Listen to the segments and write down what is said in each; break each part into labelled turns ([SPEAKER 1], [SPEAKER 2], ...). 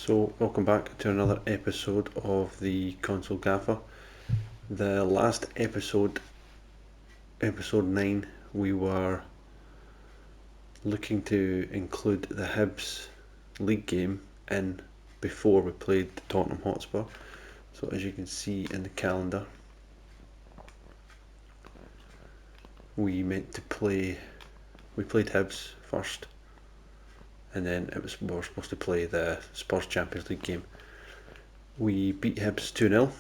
[SPEAKER 1] So, welcome back to another episode of the Console Gaffer. The last episode, episode 9, we were looking to include the Hibs league game in before we played Tottenham Hotspur. So, as you can see in the calendar, we played Hibs first, and then we were supposed to play the Spurs Champions League game. We beat Hibs 2-0,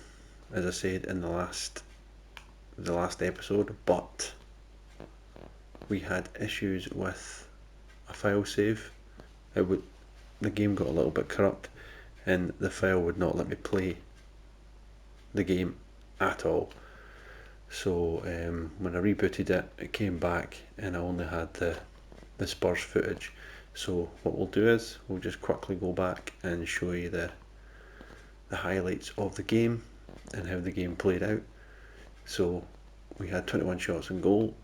[SPEAKER 1] as I said in the last episode, but we had issues with a file save. The game got a little bit corrupt, and the file would not let me play the game at all. So when I rebooted it, it came back, and I only had the Spurs footage. So what we'll do is we'll just quickly go back and show you the highlights of the game and how the game played out. So we had 21 shots on goal,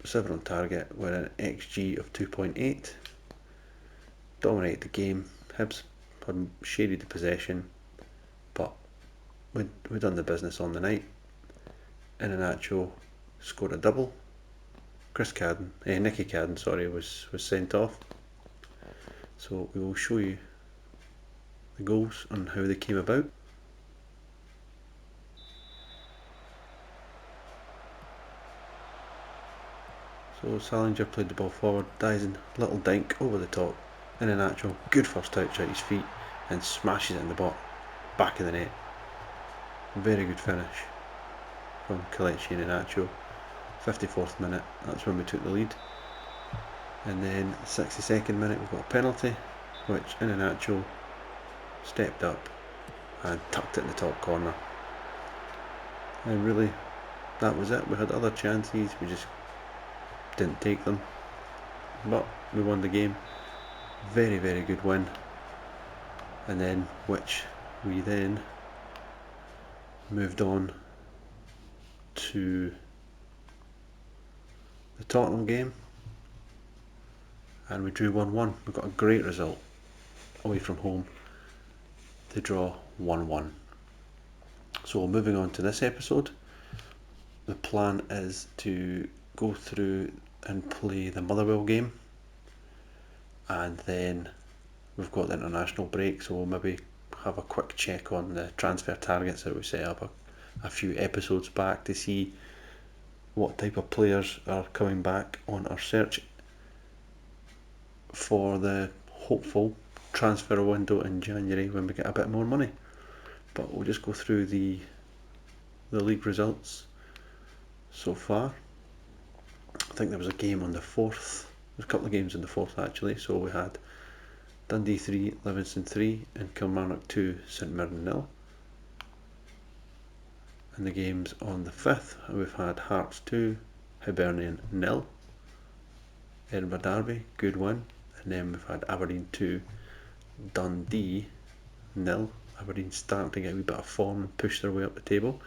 [SPEAKER 1] 7 on target, with an XG of 2.8. Dominated the game. Hibs had shaded the possession, but we'd done the business on the night. Iheanacho scored a double. Nicky Cadden, was sent off. So we will show you the goals and how they came about. So Salinger played the ball forward, Dyson, little dink over the top, and Iheanacho, good first touch at his feet, and smashes it in the back of the net. Very good finish from Kelechi Iheanacho. 54th minute, that's when we took the lead. And then 62nd minute, we've got a penalty, which Iheanacho stepped up and tucked it in the top corner. And really, that was it. We had other chances, we just didn't take them, but we won the game. Very, very good win. And then we then moved on to the Tottenham game, and we drew 1-1. We got a great result away from home to draw 1-1. So moving on to this episode, the plan is to go through and play the Motherwell game, and then we've got the international break, so we'll maybe have a quick check on the transfer targets that we set up a few episodes back to see what type of players are coming back on our search for the hopeful transfer window in January when we get a bit more money. But we'll just go through the league results so far. I think there was a game on the 4th. There's a couple of games on the 4th actually. So we had Dundee 3, Livingston 3, and Kilmarnock 2, St Mirren 0. And the games on the 5th, we've had Hearts 2, Hibernian 0, Edinburgh Derby, good win, and then we've had Aberdeen 2, Dundee 0. Aberdeen starting to get a wee bit of form and push their way up the table.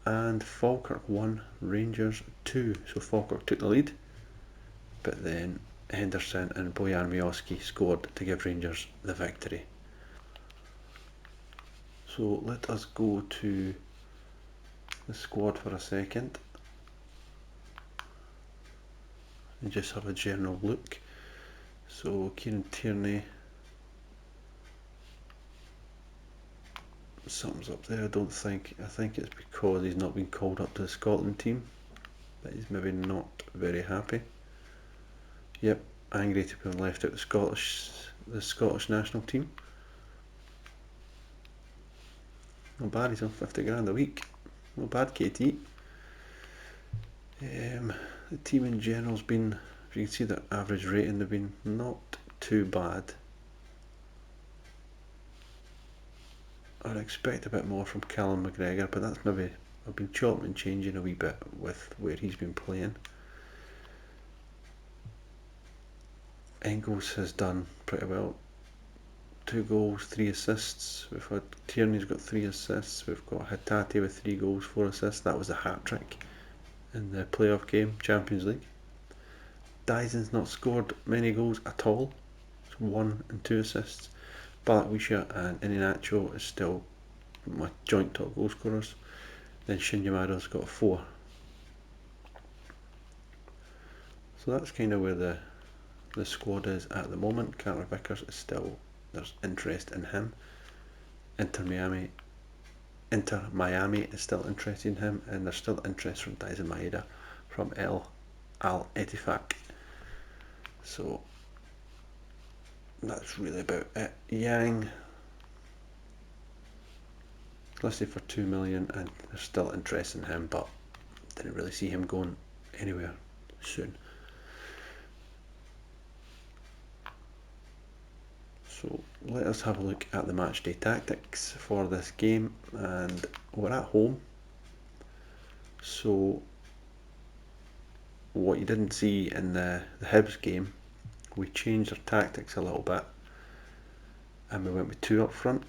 [SPEAKER 1] And Falkirk 1, Rangers 2. So Falkirk took the lead, but then Henderson and Bojan Miovski scored to give Rangers the victory. So let us go to the squad for a second and just have a general look. So Kieran Tierney, something's up there. I think it's because he's not been called up to the Scotland team that he's maybe not very happy. Yep, angry to be left out the Scottish national team. Not bad, he's on 50 grand a week. Not bad, KT. The team in general's been, if you can see the average rating, they've been not too bad. I'd expect a bit more from Callum McGregor, but that's maybe, I've been chopping and changing a wee bit with where he's been playing. Engels has done pretty well. 2 goals, 3 assists. We've had Tierney's got 3 assists. We've got Hatate with 3 goals, 4 assists. That was a hat-trick in the playoff game, Champions League. Dyson's not scored many goals at all. It's 1 and 2 assists. Balikwisha and Iheanacho is still my joint top goal scorers. Then Shin Yamada's got 4. So that's kind of where the squad is at the moment. Carter Vickers is still, there's interest in him. Inter Miami is still interested in him, and there's still interest from Daizen Maeda from Al Ettifaq. So that's really about it. Yang listed for 2 million, and there's still interest in him, but didn't really see him going anywhere soon. So let us have a look at the matchday tactics for this game, and we're at home. So what you didn't see in the Hibs game, we changed our tactics a little bit, and we went with 2 up front.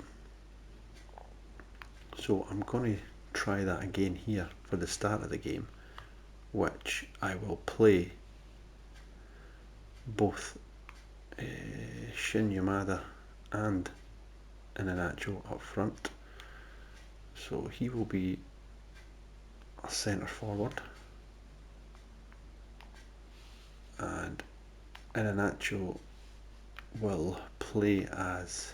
[SPEAKER 1] So I'm going to try that again here for the start of the game, which I will play both Shin Yamada and Iheanacho up front. So he will be a centre forward, and Iheanacho will play as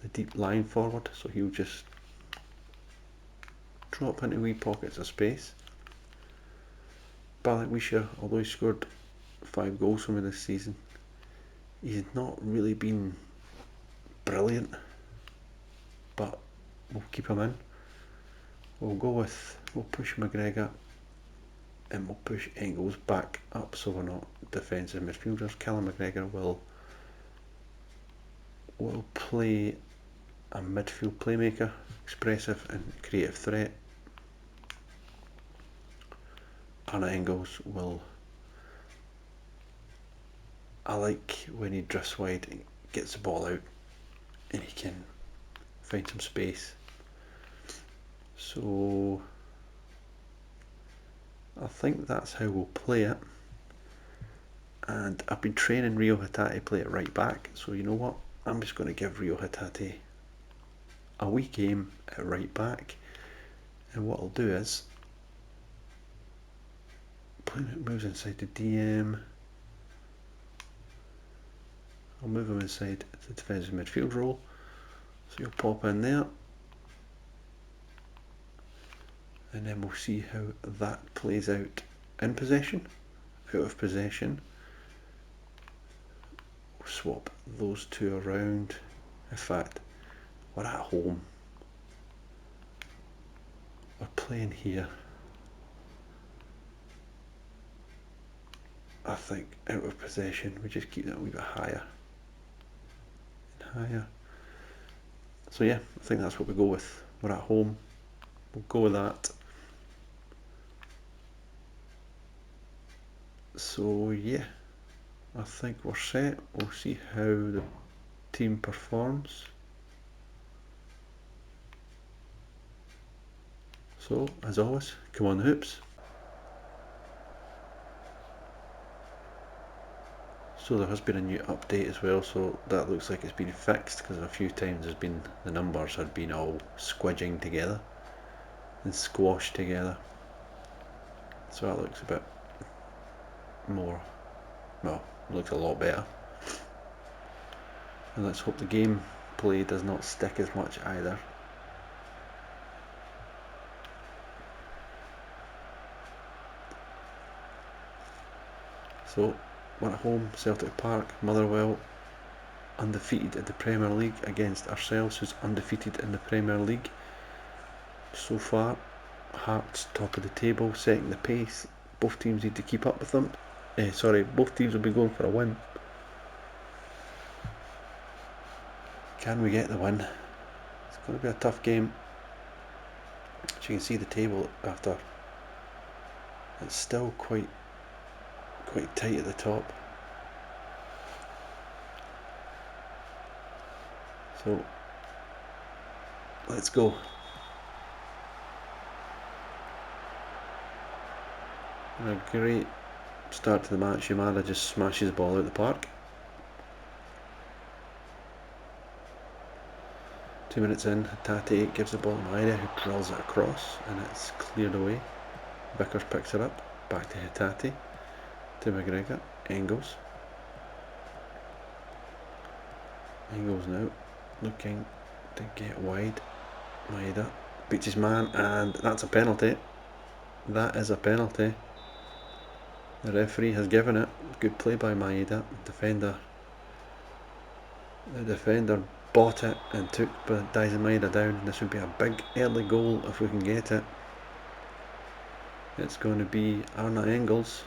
[SPEAKER 1] the deep line forward, so he'll just drop into wee pockets of space. Balikwisha, although he scored 5 goals for me this season, he's not really been brilliant, but we'll keep him in. We'll push McGregor, and we'll push Engels back up so we're not defensive midfielders. Callum McGregor will play a midfield playmaker, expressive and creative threat. Anna Engels I like when he drifts wide and gets the ball out and he can find some space. So I think that's how we'll play it. And I've been training Rio Hatate play it right back, so you know what? I'm just going to give Rio Hatate a wee game at right back, and what I'll do is moves inside the DM. I'll move him inside the defensive midfield role, so he'll pop in there, and then we'll see how that plays out in possession. Out of possession, we'll swap those 2 around. In fact, we're at home, we're playing here. I think out of possession we just keep that a wee bit higher and higher. So yeah, I think that's what we go with. We're at home, we'll go with that. So yeah, I think we're set. We'll see how the team performs. So as always, come on the hoops. So there has been a new update as well, so that looks like it's been fixed, because a few times the numbers had been all squidging together and squashed together. So that looks a bit more, well, looks a lot better. And let's hope the gameplay does not stick as much either. So we're at home, Celtic Park, Motherwell, undefeated in the Premier League against ourselves, who's undefeated in the Premier League so far. Hearts top of the table, setting the pace. Both teams need to keep up with them. Both teams will be going for a win. Can we get the win? It's going to be a tough game. As you can see, the table after, it's still quite tight at the top. So let's go. A great start to the match. Yamada just smashes the ball out of the park. 2 minutes in, Hatate gives the ball to Maida, who drills it across, and it's cleared away. Vickers picks it up, back to Hatate, to McGregor, Engels. Engels now looking to get wide. Maida beats his man, and that's a penalty. That is a penalty. The referee has given it. Good play by Maida. The defender bought it and took Dyson Maida down. This would be a big early goal if we can get it. It's going to be Arna Engels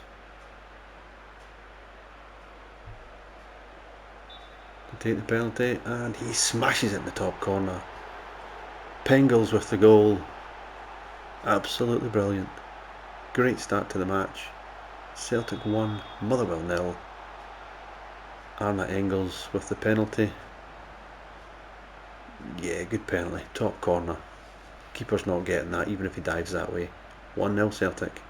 [SPEAKER 1] to take the penalty, and he smashes it in the top corner. Pengels with the goal. Absolutely brilliant. Great start to the match. Celtic 1, Motherwell 0. Arna Engels with the penalty. Yeah, good penalty. Top corner. Keeper's not getting that even if he dives that way. 1-0 Celtic.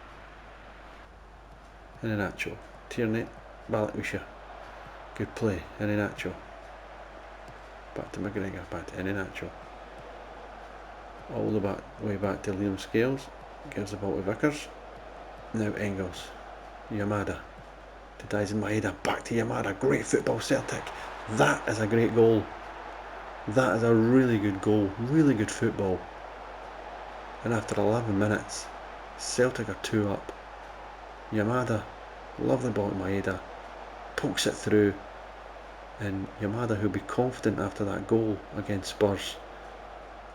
[SPEAKER 1] Iheanacho. Tierney. Balikwisha. Good play. Iheanacho. Back to McGregor. Back to Iheanacho. All the way back to Liam Scales. Gives the ball to Vickers. Now Engels. Yamada. To Dyson Maeda. Back to Yamada. Great football Celtic. That is a great goal. That is a really good goal. Really good football. And after 11 minutes, Celtic are 2 up. Yamada. Love the ball to Maeda. Pokes it through. And Yamada, who'll be confident after that goal against Spurs.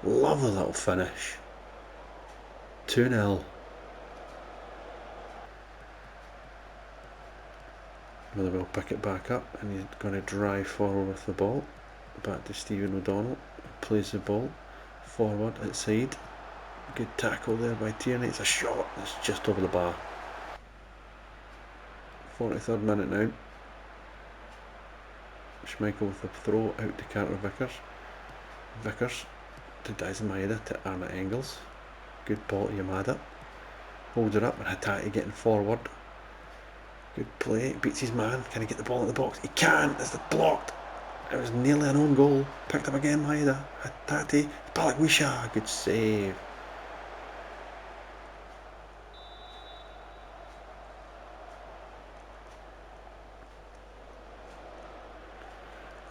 [SPEAKER 1] Lovely little finish. 2-0. Motherwell pick it back up, and he's going to drive forward with the ball. Back to Stephen O'Donnell, who plays the ball forward outside. Good tackle there by Tierney. It's a shot that's just over the bar. 43rd minute now. Schmeichel with the throw out to Carter Vickers. Vickers to Dyson Maeda to Arna Engels. Good ball to Yamada. Holds it up, and Hatate getting forward. Good play, beats his man. Can he get the ball in the box? He can! It's blocked! It was nearly an own goal. Picked up again, Maeda. Hatate. Balikwisha. Good save.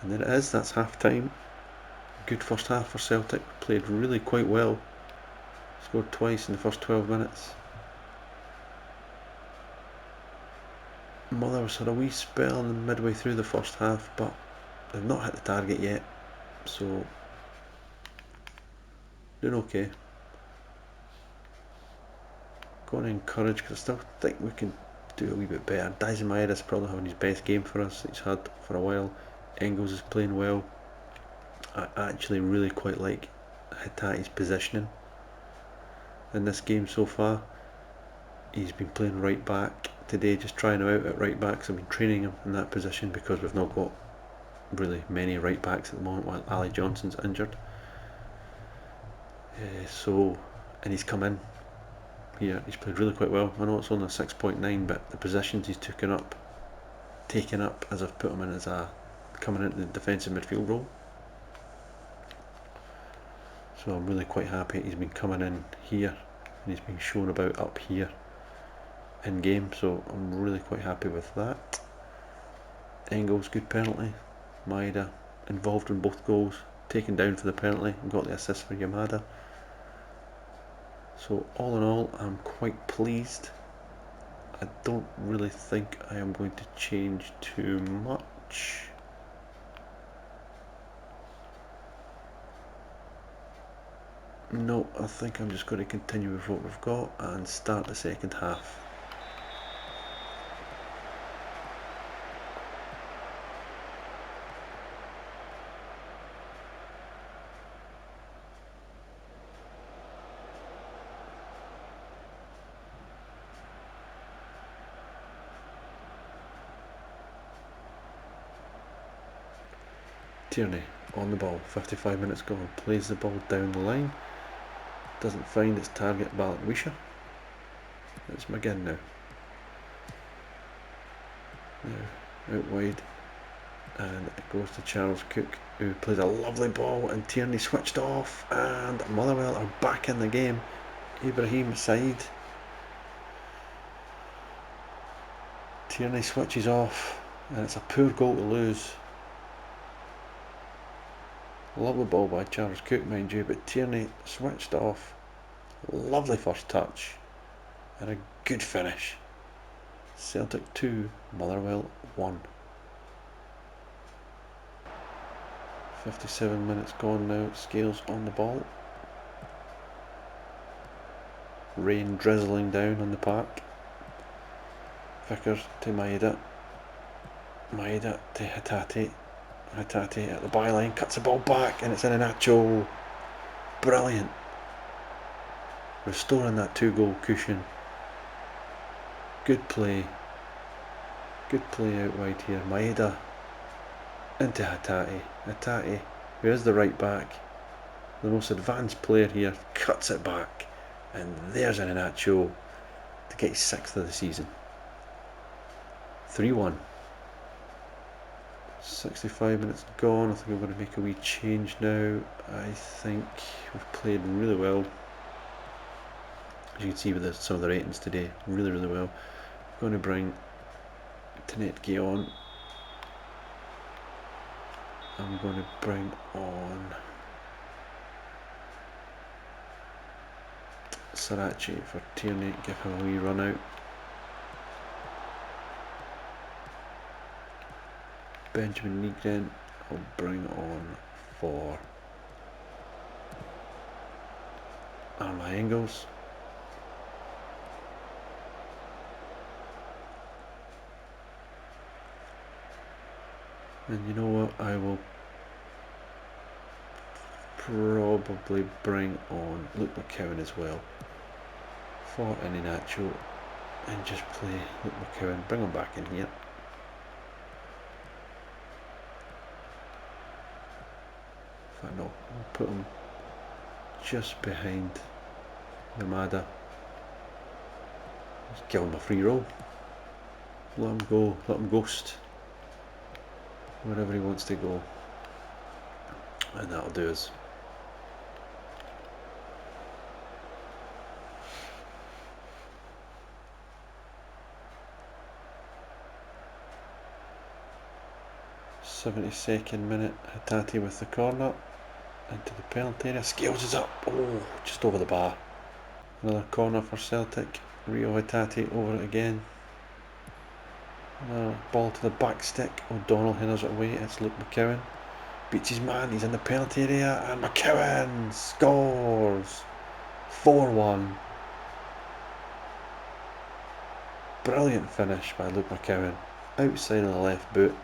[SPEAKER 1] And there it is. That's half time. Good first half for Celtic. Played really quite well. Scored twice in the first 12 minutes. Motherwell had a wee spell midway through the first half, but they've not hit the target yet, so doing okay. Going to encourage, because I still think we can do a wee bit better. Dyson Maeda's probably having his best game for us he's had for a while. Engels is playing well. I actually really quite like Hatate's positioning in this game so far. He's been playing right back today, just trying him out at right back, so I've been training him in that position because we've not got really many right backs at the moment while Ali Johnson's injured. And he's come in here, he's played really quite well. I know it's only a 6.9, but the positions he's taken up as I've put him in as coming into the defensive midfield role. So I'm really quite happy he's been coming in here and he's been shown about up here in game, so I'm really quite happy with that. Engels, good penalty. Maeda involved in both goals, taken down for the penalty and got the assist for Yamada. So all in all, I'm quite pleased. I don't really think I am going to change too much. No, I think I'm just going to continue with what we've got and start the second half. Tierney on the ball, 55 minutes gone, plays the ball down the line, doesn't find its target, Balikwisha. It's McGinn now. Out wide, and it goes to Charles Cook, who plays a lovely ball, and Tierney switched off, and Motherwell are back in the game. Ibrahim Said. Tierney switches off, and it's a poor goal to lose. Lovely ball by Charles Cook, mind you, but Tierney switched off. Lovely first touch, and a good finish. Celtic 2, Motherwell 1. 57 minutes gone now. Scales on the ball. Rain drizzling down on the park. Vickers to Maeda. Maeda to Hatate. Hatate at the byline, cuts the ball back, and it's in Iheanacho. Brilliant. Restoring that 2-goal cushion. Good play. Good play out wide here. Maeda into Hatate. Hatate, who is the right back, the most advanced player here, cuts it back. And there's an Iheanacho to get his 6th of the season. 3-1. 65 minutes gone. I think I'm going to make a wee change now. I think we've played really well. As you can see with some of the ratings today, really well. I'm going to bring Tenetke on. I'm going to bring on Sarachi for Tierney, give him a wee run out. Benjamin Nygren I'll bring on for Arma Engels. And you know what, I will probably bring on Luke McCowan as well for Iheanacho, and just play Luke McCowan, bring him back in here. In fact, no, I'll put him just behind Yamada. Just give him a free roll. Let him go, let him ghost wherever he wants to go. And that'll do us. '72nd minute, Hatate with the corner into the penalty area. Scales is up, oh, just over the bar. Another corner for Celtic. Rio Hatate over it again. Ball to the back stick. O'Donnell headers it away. It's Luke McCowan. Beats his man. He's in the penalty area, and McCowan scores. 4-1. Brilliant finish by Luke McCowan. Outside of the left boot.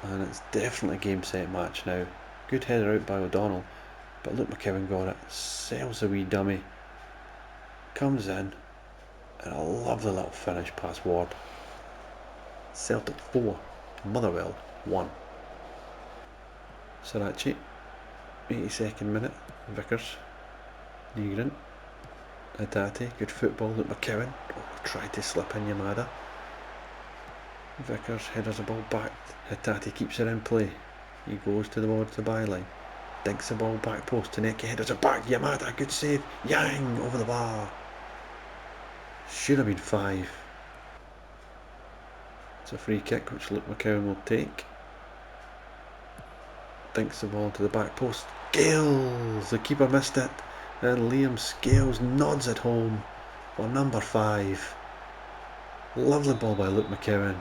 [SPEAKER 1] And it's definitely a game set match now. Good header out by O'Donnell, but Luke McCowan got it. Sails a wee dummy. Comes in. And a lovely little finish past Ward. Celtic 4, Motherwell 1. Sarachi, 82nd minute. Vickers, Nygren, Hatate, good football. Luke McCowan, tried to slip in Yamada. Vickers headers the ball back. Hatate keeps it in play. He goes towards the byline. Digs the ball back post. Tenetke headers it back. Yamada, good save. Yang over the bar. Should have been 5. It's a free kick which Luke McCowan will take. Dinks the ball to the back post. Scales! The keeper missed it. And Liam Scales nods it home for number 5. Lovely ball by Luke McCowan.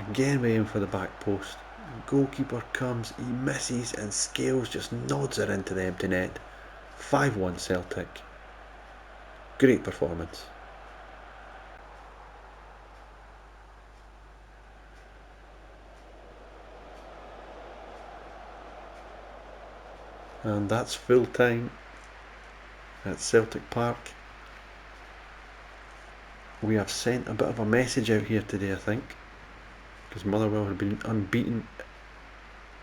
[SPEAKER 1] Again we aim for the back post. Goalkeeper comes, he misses, and Scales just nods it into the empty net. 5-1 Celtic. Great performance. And that's full time at Celtic Park. We have sent a bit of a message out here today, I think, because Motherwell have been unbeaten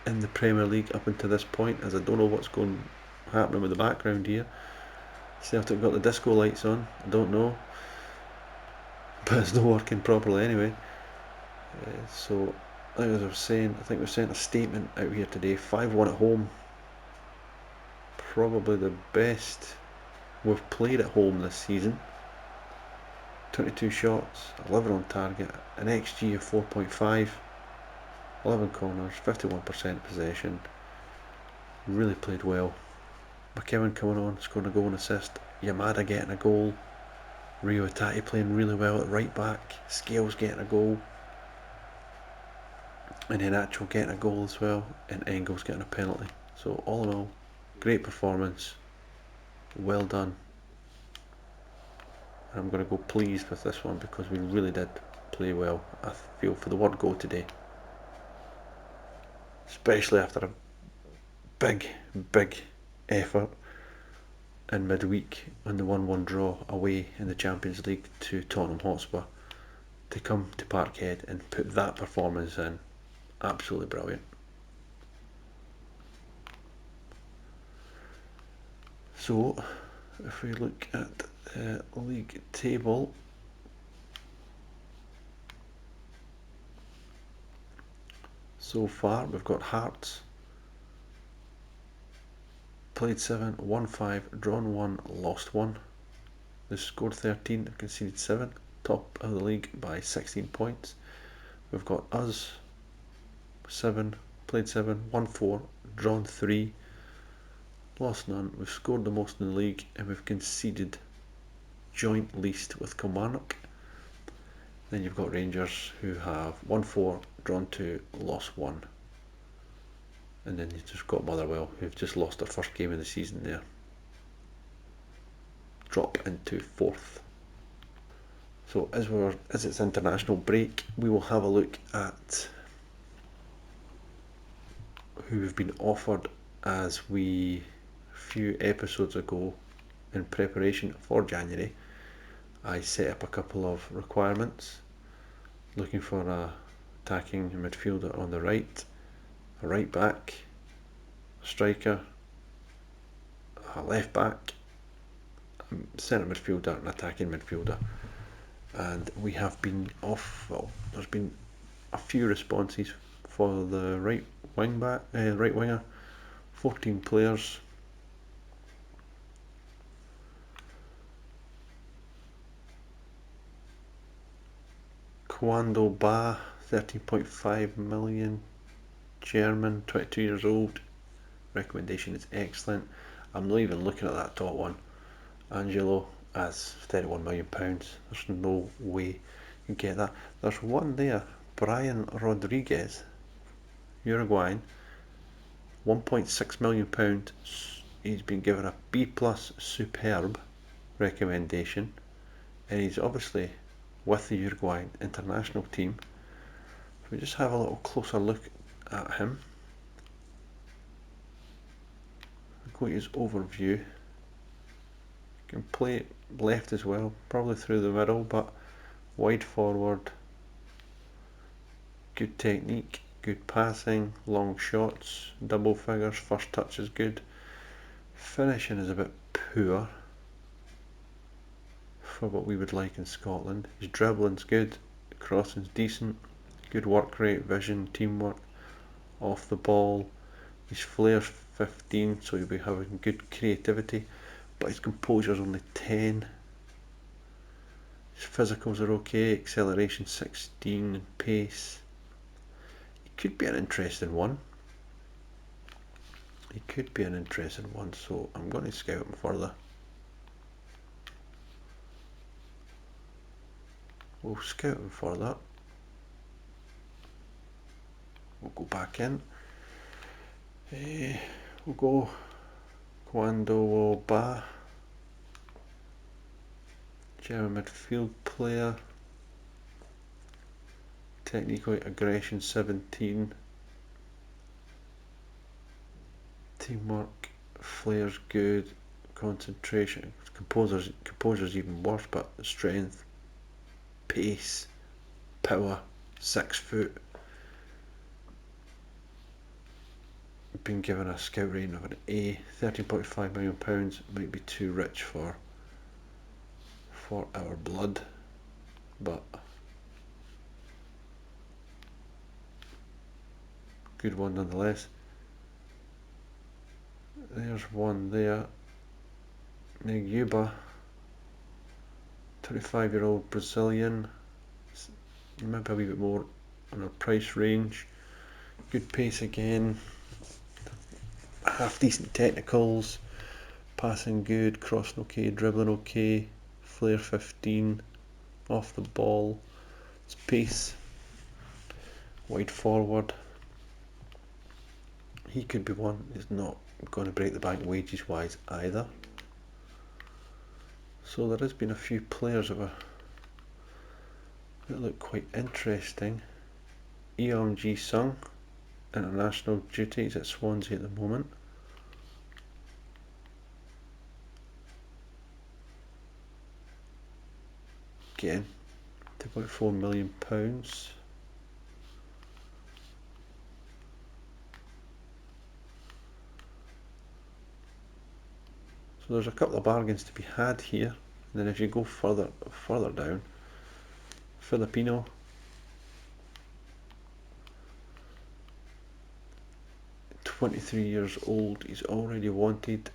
[SPEAKER 1] in the Premier League up until this point, as I don't know what's happening with the background here. Celtic got the disco lights on, I don't know. but it's not working properly anyway. So, as I was saying, I think we've sent a statement out here today. 5-1 at home. Probably the best we've played at home this season. 22 shots, 11 on target, an XG of 4.5, 11 corners, 51% possession. Really played well. McKeown coming on, scoring a goal and assist. Yamada getting a goal. Rio Itati playing really well at right back. Scales getting a goal. And then Acho getting a goal as well. And Engels getting a penalty. So all in all, great performance. Well done. And I'm going to go pleased with this one because we really did play well, I feel, for the one goal today. Especially after a big effort in midweek on the 1-1 draw away in the Champions League to Tottenham Hotspur. To come to Parkhead and put that performance in, absolutely brilliant. So, if we look at the league table, so far we've got Hearts, played 7, won 5, drawn 1, lost 1. They've scored 13, they've conceded 7, top of the league by 16 points. We've got us, 7, played 7, won 4, drawn 3, lost none. We've scored the most in the league and we've conceded joint least with Kilmarnock. Then you've got Rangers, who have won 4, drawn 2, lost 1. And then you've just got Motherwell, who've just lost their first game of the season there. Drop into 4th. So as it's international break, we will have a look at who we've been offered, as we, a few episodes ago, in preparation for January, I set up a couple of requirements, looking for a attacking midfielder on the right, a right back, a striker, a left back, a centre midfielder, an attacking midfielder. And we have been off, well, there's been a few responses for the right winger, 14 players. Kwando Ba, 13.5 million, German, 22 years old. Recommendation is excellent. I'm not even looking at that top one. Angelo, as £31 million. There's no way you can get that. There's one there, Brian Rodriguez, Uruguayan, £1.6 million. He's been given a B+ superb recommendation, and he's obviously with the Uruguayan international team. If we just have a little closer look at him, go to his overview. Can play left as well, probably through the middle, but wide forward. Good technique, good passing, long shots, double figures, first touch is good. Finishing is a bit poor for what we would like in Scotland. His dribbling's good, crossing's decent, good work rate, vision, teamwork, off the ball. His flair's 15, so he'll be having good creativity, but his composure's only 10. His physicals are okay, acceleration 16, and pace. He could be an interesting one. So I'm going to scout him further. We'll scout him further. We'll go back in. We'll go Kwando Ba, German midfield player, technical aggression 17, teamwork, flair's good, concentration, composure's even worse, but strength, pace, power, 6 foot. Been given a scout rating of an A. £13.5 million might be too rich for our blood. but good one nonetheless. There's one there. Niguba, 25-year-old Brazilian, maybe a wee bit more on our price range. Good pace again, half decent technicals, passing good, crossing okay, dribbling okay, flair 15, off the ball, it's pace, wide forward. He could be one. He's not going to break the bank wages wise either. So there has been a few players that look quite interesting. Eom Sung, international duties at Swansea at the moment. Again, £2.4 million. So there's a couple of bargains to be had here. And then if you go further down, Filipino, (23 years old, he's already wanted,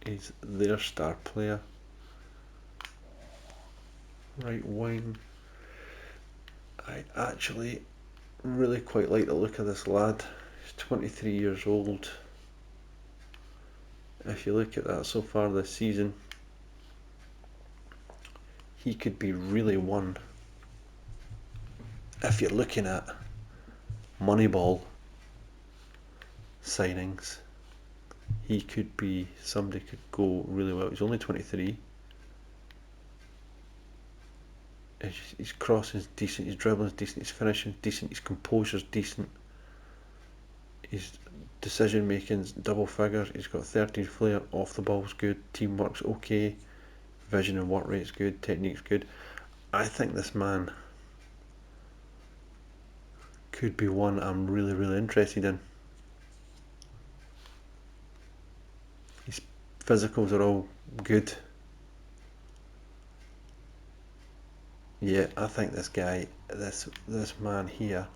[SPEAKER 1] he's their star player. Right wing. I actually really quite like the look of this lad. He's 23 years old. If you look at that so far this season, he could be really one. If you're looking at Moneyball signings, he could be, somebody could go really well. He's only 23. His crossing's decent, his dribbling's decent, his finishing's decent, his composure's decent. His decision making's double figures. He's got 13 flair, off the ball's good, teamwork's okay, vision and work rate's good, technique's good. I think this man could be one I'm really interested in. His physicals are all good. Yeah, I think this guy, this man here,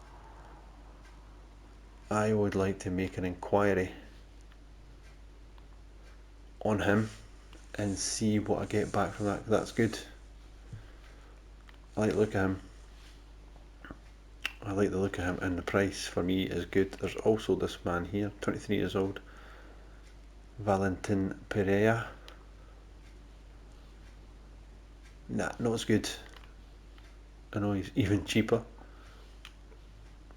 [SPEAKER 1] I would like to make an inquiry on him and see what I get back from that. That's good. I like the look of him. I like the look of him, and the price for me is good. There's also this man here, 23 years old, Valentin Pereira. Nah, not as good. I know he's even cheaper.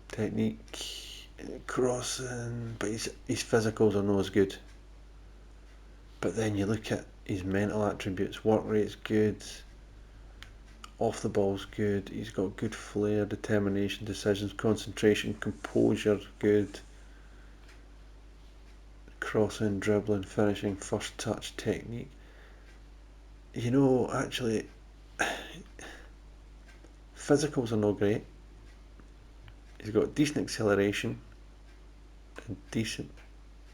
[SPEAKER 1] Technique, crossing, but his physicals are not as good. But then you look at his mental attributes, work rate's good, off the ball's good, he's got good flair, determination, decisions, concentration, composure, good, crossing, dribbling, finishing, first touch, technique. You know, actually, physicals are not great. He's got decent acceleration and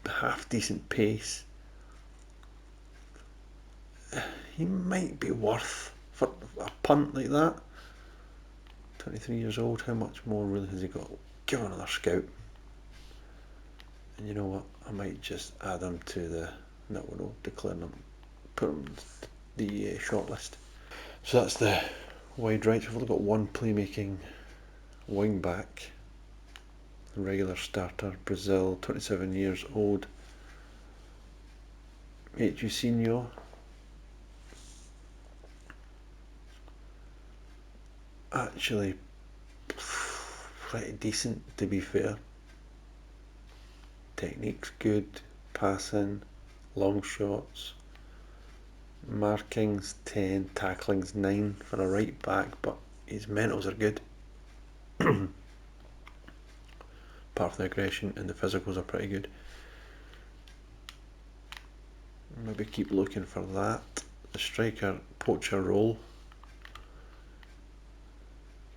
[SPEAKER 1] half decent pace. He might be worth, for a punt like that. 23 years old, how much more really has he got? Give him another scout. And you know what? I might just add him to declare him, put him on the shortlist. So that's the wide right. We've only got one playmaking wing back. Regular starter, Brazil, 27 years old. Jusinho. Actually, pretty decent to be fair. Technique's good, passing, long shots, marking's 10, tackling's 9 for a right back, but his mentals are good. Apart from the aggression, and the physicals are pretty good. Maybe keep looking for that. The striker, poacher role.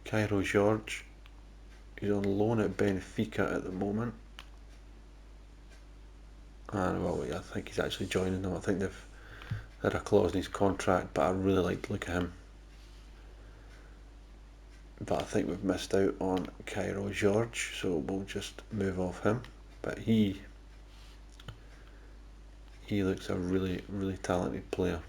[SPEAKER 1] Cairo George. He's on loan at Benfica at the moment. And well, I think he's actually joining them. I think they've had a clause in his contract, but I really like to look at him. but I think we've missed out on Cairo George, so we'll just move off him. But he looks a really, really talented player.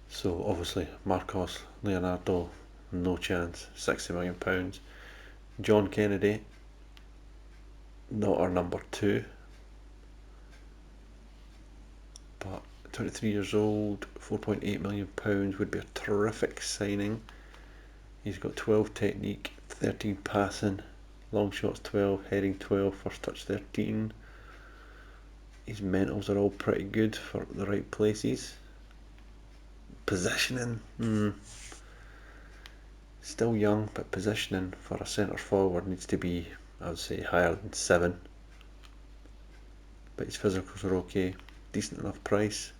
[SPEAKER 1] So obviously Marcos Leonardo, no chance, £60 million. John Kennedy, not our number 2, but 23 years old, £4.8 million would be a terrific signing. He's got 12 technique, 13 passing, long shots 12, heading 12, first touch 13. His mentals are all pretty good for the right places. Positioning, still young, but positioning for a centre forward needs to be, I would say, higher than 7. But his physicals are okay, decent enough price.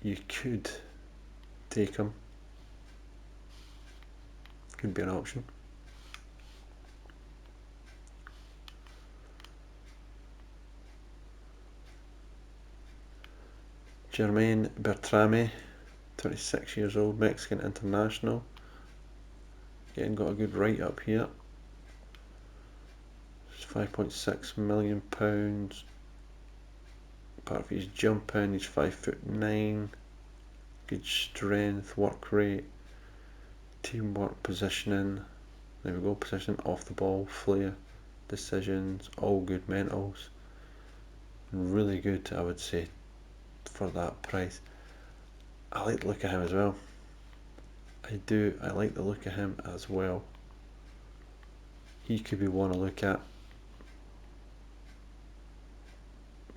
[SPEAKER 1] You could take him, could be an option. Jermaine Bertrame, 26 years old, Mexican international. Again, got a good write up here. It's £5.6 million. Part of his jumping, he's 5'9", good strength, work rate, teamwork, positioning. There we go, position, off the ball, flair, decisions, all good mentals. Really good, I would say, for that price. I like the look of him as well. I like the look of him as well. He could be one to look at.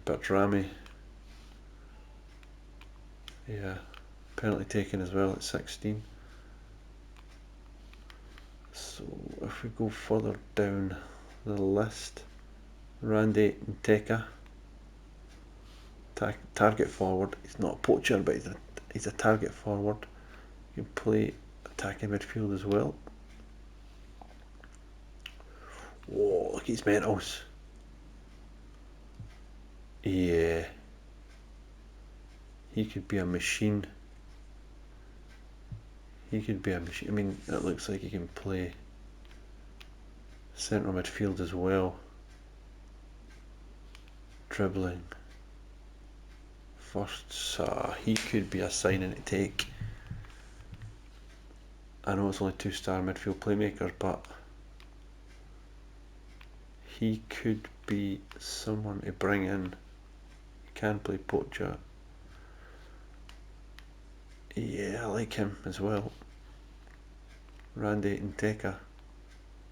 [SPEAKER 1] Bertrame, yeah, penalty taken as well at 16. So if we go further down the list, Randy Nteka, target forward. He's not a poacher, but he's a target forward. You can play attacking midfield as well. Whoa, look at his mentals. Yeah, he could be a machine. I mean, it looks like he can play central midfield as well. Dribbling. First, he could be a signing to take. I know it's only 2-star midfield playmakers, but he could be someone to bring in. He can play poacher. Yeah, I like him as well. Randy Nteka,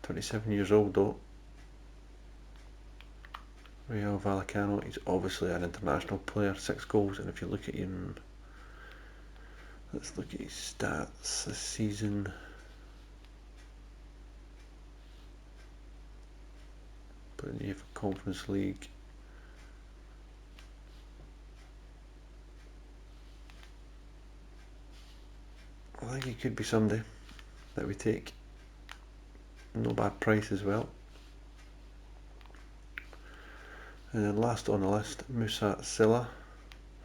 [SPEAKER 1] 27 years old though. Real Vallecano, he's obviously an international player, 6 goals, and if you look at him, let's look at his stats this season. Put in the UEFA Conference League. I think he could be somebody that we take. No bad price as well. And then last on the list, Musa Silla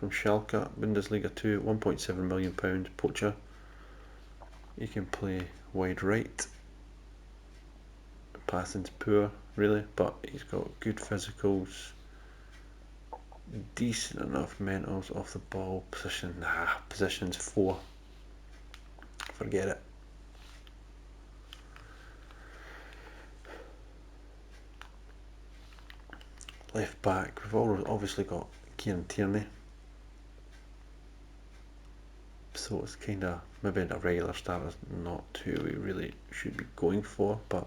[SPEAKER 1] from Schalke, Bundesliga 2, £1.7 million, poacher. He can play wide right. Passing's poor, really, but he's got good physicals, decent enough mentals off the ball. Position's 4. Forget it. Left back, we've obviously got Kieran Tierney, so it's kind of maybe a regular starter, not who we really should be going for, but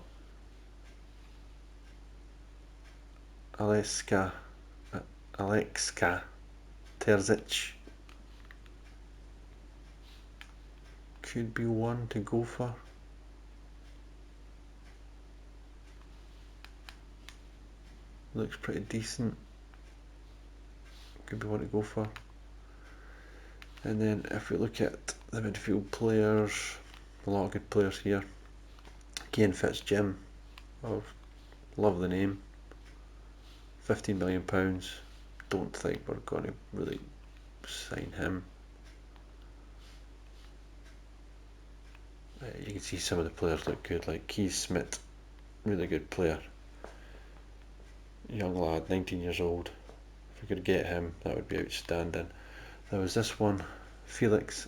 [SPEAKER 1] Alexa Terzic could be one to go for. Looks pretty decent. Could be one to go for. And then if we look at the midfield players, a lot of good players here. Kane Fitzjim of love the name. £15 million. Don't think we're going to really sign him. You can see some of the players look good, like Keith Smith, really good player. Young lad, 19 years old. If we could get him, that would be outstanding. There was this one, Felix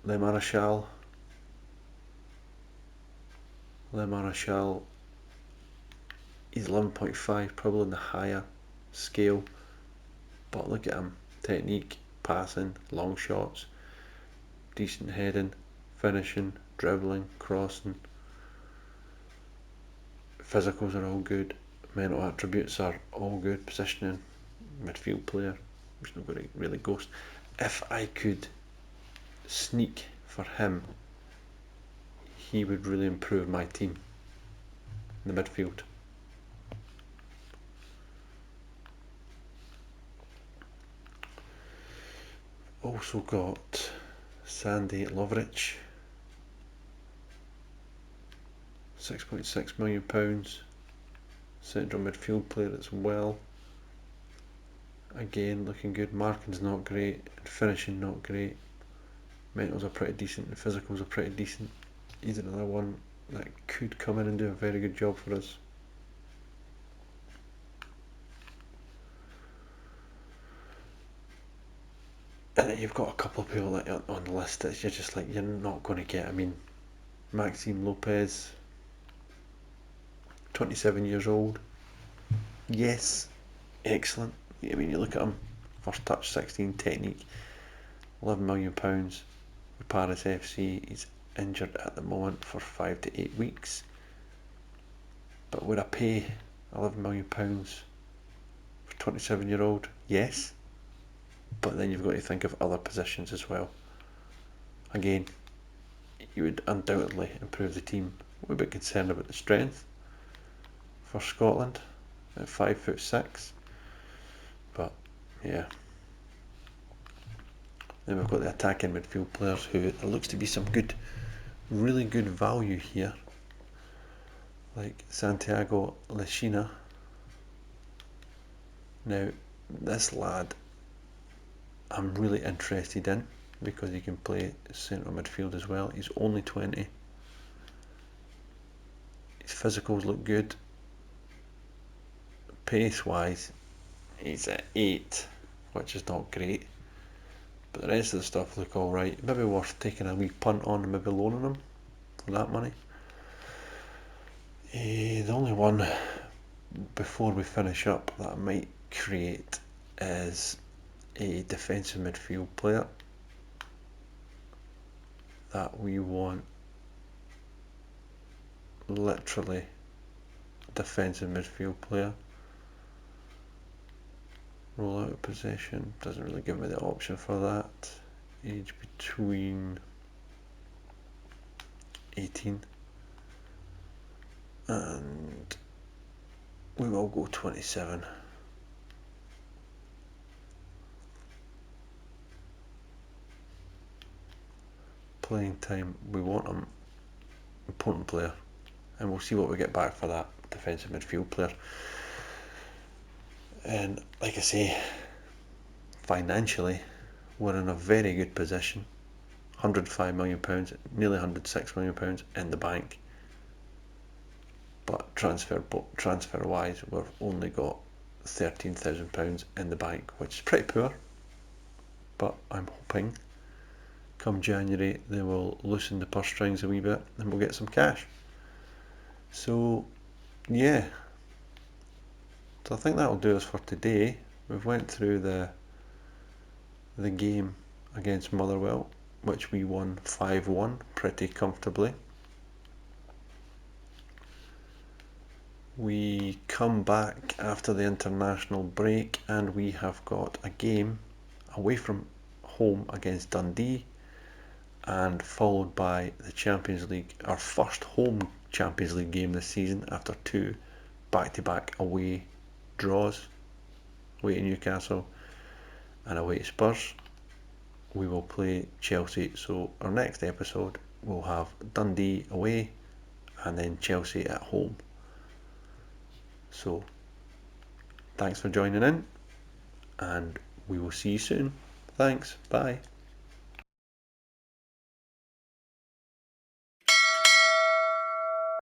[SPEAKER 1] Le Marechal. He's 11.5, probably on the higher scale. But look at him. Technique, passing, long shots, decent heading, finishing, dribbling, crossing. Physicals are all good. Mental attributes are all good. Positioning, midfield player. He's not going to really ghost. If I could sneak for him, he would really improve my team in the midfield. Also got Sandy Lovrich, £6.6 million, central midfield player as well. Again, looking good. Marking's not great, and finishing not great. Mentals are pretty decent, and physicals are pretty decent. He's another one that could come in and do a very good job for us. And then you've got a couple of people that are on the list that you're just like, you're not going to get. I mean, Maxime Lopez, 27 years old. Yes, excellent. I mean, you look at him, first touch 16, technique, £11 million with Paris FC. He's injured at the moment for 5 to 8 weeks. But would I pay £11 million for 27-year-old? Yes. But then you've got to think of other positions as well. Again, you would undoubtedly improve the team. We're a bit concerned about the strength for Scotland at 5'6". But yeah. Then we've got the attacking midfield players who there looks to be some good, really good value here. Like Santiago Lechina. Now, this lad I'm really interested in because he can play central midfield as well. He's only 20. His physicals look good. Pace wise, he's at 8, which is not great. But the rest of the stuff look alright. Maybe worth taking a wee punt on and maybe loaning him for that money. The only one before we finish up that I might create is a defensive midfield player that we want. Literally defensive midfield player. Roll out of possession, doesn't really give me the option for that. Age between 18 and we will go 27. Playing time, we want him important player, and we'll see what we get back for that defensive midfield player. And like I say, financially we're in a very good position. £105 million, nearly £106 million in the bank. But transfer wise, we've only got £13,000 in the bank, which is pretty poor. But I'm hoping come January they will loosen the purse strings a wee bit and we'll get some cash. So yeah, so I think that'll do us for today. We've went through the game against Motherwell, which we won 5-1 pretty comfortably. We come back after the international break and we have got a game away from home against Dundee, and followed by the Champions League, our first home Champions League game this season after 2 back-to-back away draws, away to Newcastle and away to Spurs. We will play Chelsea, so our next episode will have Dundee away and then Chelsea at home. So thanks for joining in, and we will see you soon. Thanks, bye.